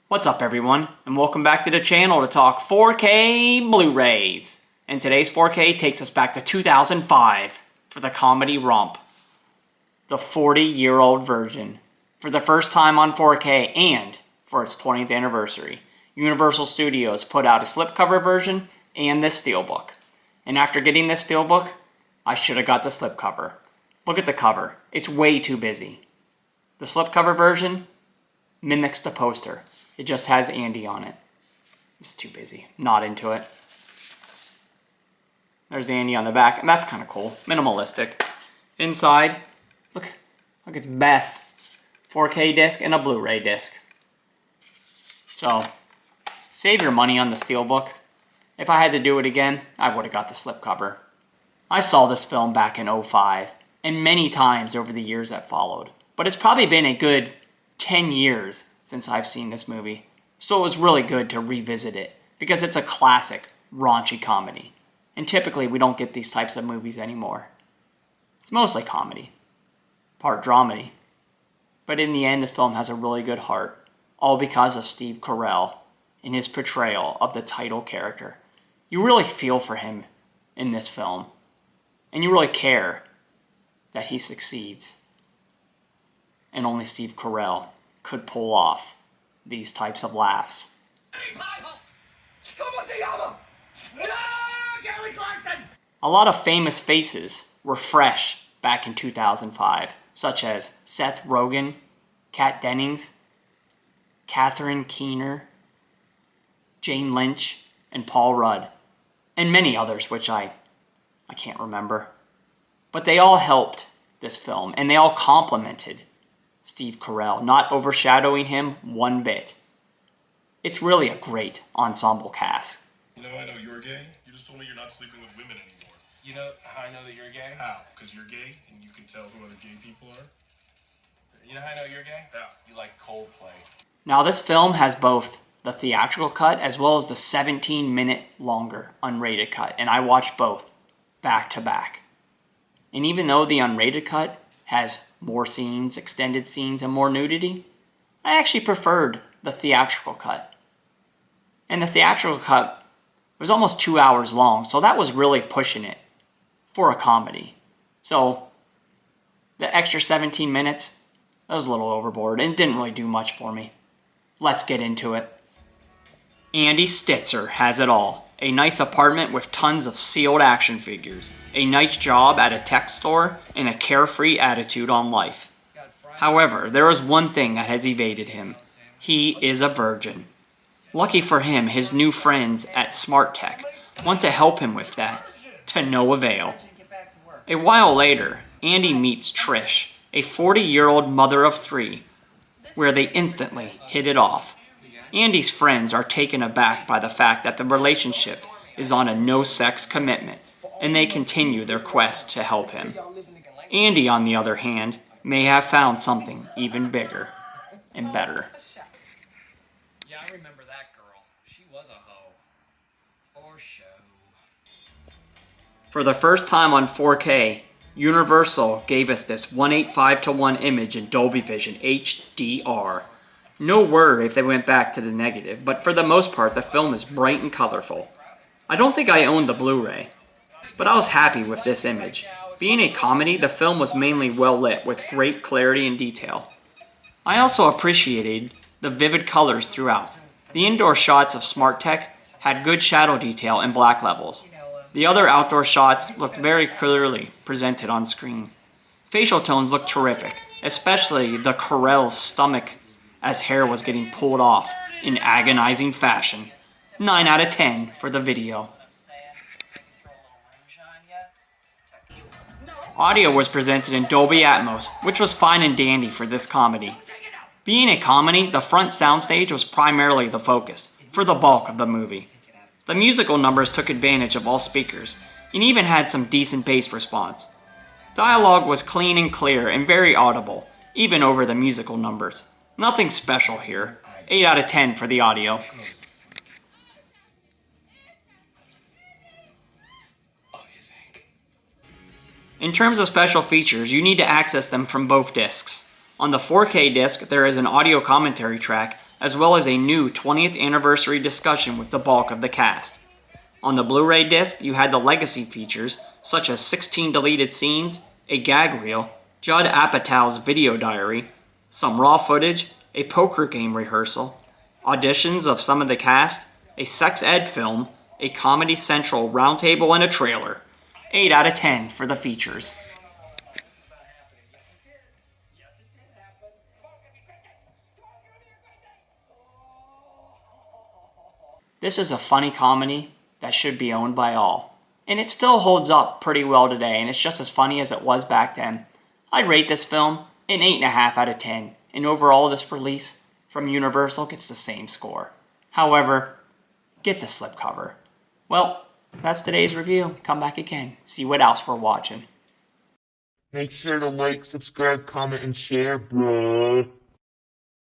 What's up everyone, and welcome back to the channel to talk 4K Blu-rays. And today's 4K takes us back to 2005 for the comedy romp. The 40-year-old version. For the first time on 4K and for its 20th anniversary, Universal Studios put out a slipcover version and this steelbook. And after getting this steelbook, I should have got the slipcover. Look at the cover, it's way too busy. The slipcover version mimics the poster. It just has Andy on it. It's too busy. Not into it. There's Andy on the back, and that's kind of cool. Minimalistic. Inside, look, it's Beth. 4K disc and a Blu-ray disc. So, save your money on the steelbook. If I had to do it again, I would have got the slipcover. I saw this film back in '05, and many times over the years that followed. But it's probably been a good 10 years since I've seen this movie, so it was really good to revisit it, because it's a classic, raunchy comedy. And typically we don't get these types of movies anymore. It's mostly comedy, part dramedy. But in the end, this film has a really good heart, all because of Steve Carell and his portrayal of the title character. You really feel for him in this film, and you really care that he succeeds. And only Steve Carell could pull off these types of laughs. A lot of famous faces were fresh back in 2005, such as Seth Rogen, Kat Dennings, Catherine Keener, Jane Lynch, and Paul Rudd, and many others which I can't remember. But they all helped this film, and they all complimented Steve Carell, not overshadowing him one bit. It's really a great ensemble cast. You know I know you're gay? You just told me you're not sleeping with women anymore. You know how I know that you're gay? How? Because you're gay and you can tell who other gay people are? You know how I know you're gay? How? You like Coldplay. Now this film has both the theatrical cut as well as the 17-minute longer unrated cut, and I watched both back to back. And even though the unrated cut has more scenes, extended scenes, and more nudity, I actually preferred the theatrical cut. And the theatrical cut was almost 2 hours long, so that was really pushing it for a comedy. So the extra 17 minutes, that was a little overboard, and it didn't really do much for me. Let's get into it. Andy Stitzer has it all. A nice apartment with tons of sealed action figures, a nice job at a tech store, and a carefree attitude on life. However, there is one thing that has evaded him. He is a virgin. Lucky for him, his new friends at Smart Tech want to help him with that, to no avail. A while later, Andy meets Trish, a 40-year-old mother of 3, where they instantly hit it off. Andy's friends are taken aback by the fact that the relationship is on a no-sex commitment, and they continue their quest to help him. Andy, on the other hand, may have found something even bigger and better. Yeah, I remember that girl. She was a hoe. For show. For the first time on 4K, Universal gave us this 1:8:5:1 image in Dolby Vision HDR. No word if they went back to the negative, but for the most part the film is bright and colorful. I don't think I owned the Blu-ray, but I was happy with this image. Being a comedy, the film was mainly well lit with great clarity and detail. I also appreciated the vivid colors throughout. The indoor shots of Smart Tech had good shadow detail and black levels. The other outdoor shots looked very clearly presented on screen. Facial tones looked terrific, especially the Carell's stomach as hair was getting pulled off in agonizing fashion. 9 out of 10 for the video. Audio was presented in Dolby Atmos, which was fine and dandy for this comedy. Being a comedy, the front soundstage was primarily the focus for the bulk of the movie. The musical numbers took advantage of all speakers, and even had some decent bass response. Dialogue was clean and clear and very audible, even over the musical numbers. Nothing special here. 8 out of 10 for the audio. In terms of special features, you need to access them from both discs. On the 4K disc, there is an audio commentary track as well as a new 20th anniversary discussion with the bulk of the cast. On the Blu-ray disc, you had the legacy features, such as 16 deleted scenes, a gag reel, Judd Apatow's video diary, some raw footage, a poker game rehearsal, auditions of some of the cast, a sex ed film, a Comedy Central roundtable, and a trailer. 8 out of 10 for the features. This is a funny comedy that should be owned by all. And it still holds up pretty well today, and it's just as funny as it was back then. I'd rate this film an 8.5 out of 10, and overall this release from Universal gets the same score. However, get the slipcover. Well, that's today's review. Come back again, see what else we're watching. Make sure to like, subscribe, comment, and share, bruh.